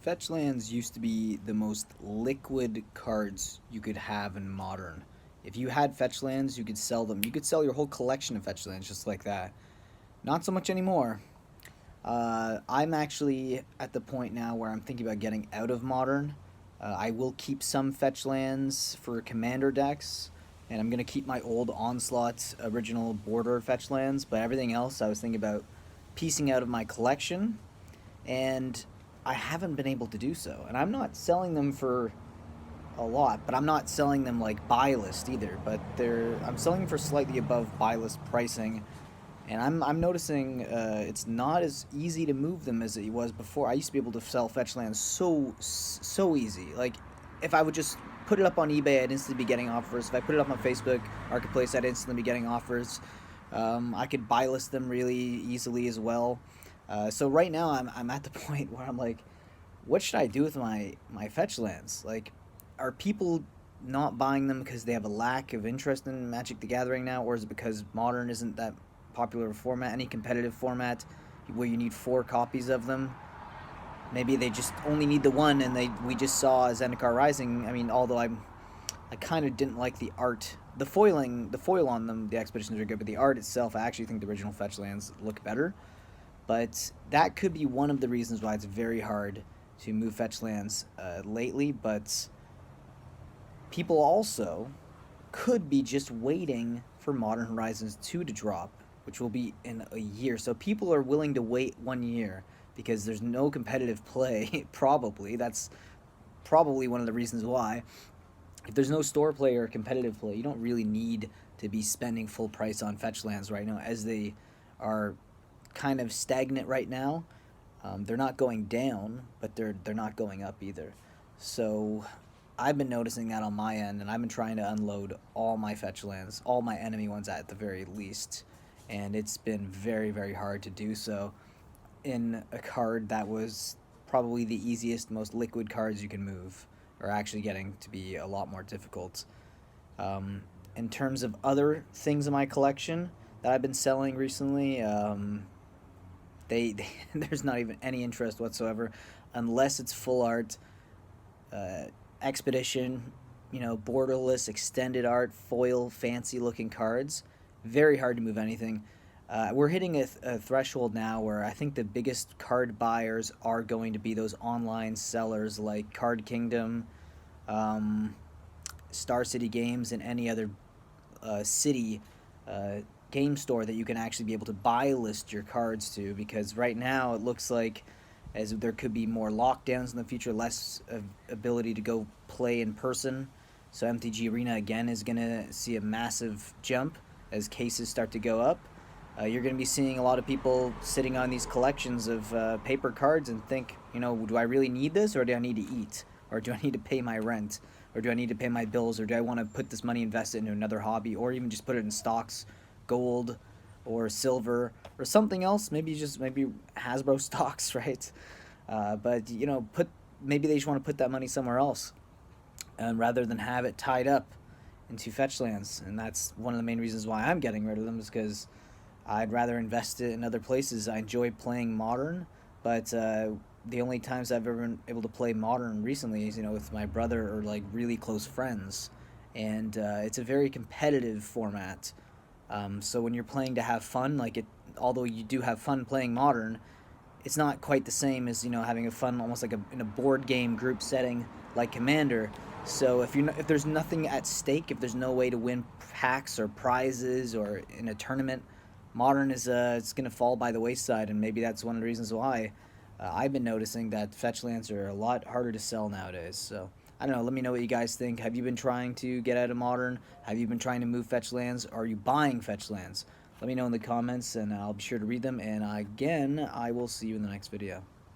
Fetchlands used to be the most liquid cards you could have in Modern. If you had Fetchlands, you could sell them. You could sell your whole collection of Fetchlands just like that. Not so much anymore. I'm actually at the point now where I'm thinking about getting out of Modern. I will keep some Fetchlands for Commander decks, and I'm going to keep my old Onslaught original border Fetchlands, but everything else I was thinking about piecing out of my collection, and I haven't been able to do so. And I'm not selling them for a lot, but I'm not selling them like buy list either. But I'm selling them for slightly above buy list pricing, and I'm noticing it's not as easy to move them as it was before. I used to be able to sell Fetchlands so easy. Like if I would just put it up on eBay, I'd instantly be getting offers. If I put it up on Facebook Marketplace, I'd instantly be getting offers. I could buy list them really easily as well. So right now I'm at the point where I'm like, what should I do with my fetch lands? Like, are people not buying them because they have a lack of interest in Magic the Gathering now, or is it because Modern isn't that popular a format, any competitive format where you need 4 copies of them? Maybe they just only need the one, and we just saw Zendikar Rising. I mean, although I kind of didn't like the art, the foil on them. The expeditions are good, but the art itself, I actually think the original fetch lands look better. But that could be one of the reasons why it's very hard to move fetch lands lately. But people also could be just waiting for Modern Horizons 2 to drop, which will be in a year. So people are willing to wait 1 year because there's no competitive play, probably. That's probably one of the reasons why. If there's no store play or competitive play, you don't really need to be spending full price on fetch lands right now, as they are kind of stagnant right now. They're not going down, but they're not going up either. So I've been noticing that on my end, and I've been trying to unload all my fetch lands, all my enemy ones at the very least, and it's been very hard to do so in a card that was probably the easiest, most liquid cards you can move, are actually getting to be a lot more difficult. In terms of other things in my collection that I've been selling recently, they there's not even any interest whatsoever, unless it's full art, uh, expedition, borderless extended art, foil, fancy looking cards. Very hard to move anything. We're hitting a threshold now where I think the biggest card buyers are going to be those online sellers like Card Kingdom, um, Star City Games, and any other city uh, game store that you can actually be able to buy list your cards to. Because right now it looks like as there could be more lockdowns in the future, less ability to go play in person. So MTG Arena again is going to see a massive jump as cases start to go up. You're going to be seeing a lot of people sitting on these collections of paper cards and think, do I really need this, or do I need to eat, or do I need to pay my rent, or do I need to pay my bills, or do I want to put this money invested into another hobby, or even just put it in stocks, gold, or silver, or something else? Maybe Hasbro stocks, right? But put maybe they just want to put that money somewhere else, and rather than have it tied up into fetch lands. And that's one of the main reasons why I'm getting rid of them, is because I'd rather invest it in other places. I enjoy playing Modern, but the only times I've ever been able to play Modern recently is with my brother or like really close friends, and it's a very competitive format. So when you're playing to have fun, although you do have fun playing Modern, it's not quite the same as having a fun almost like in a board game group setting like Commander. So if there's nothing at stake, if there's no way to win packs or prizes or in a tournament, Modern is it's gonna fall by the wayside, and maybe that's one of the reasons why I've been noticing that fetch lands are a lot harder to sell nowadays. So I don't know. Let me know what you guys think. Have you been trying to get out of Modern? Have you been trying to move fetch lands? Are you buying fetch lands? Let me know in the comments, and I'll be sure to read them. And again, I will see you in the next video.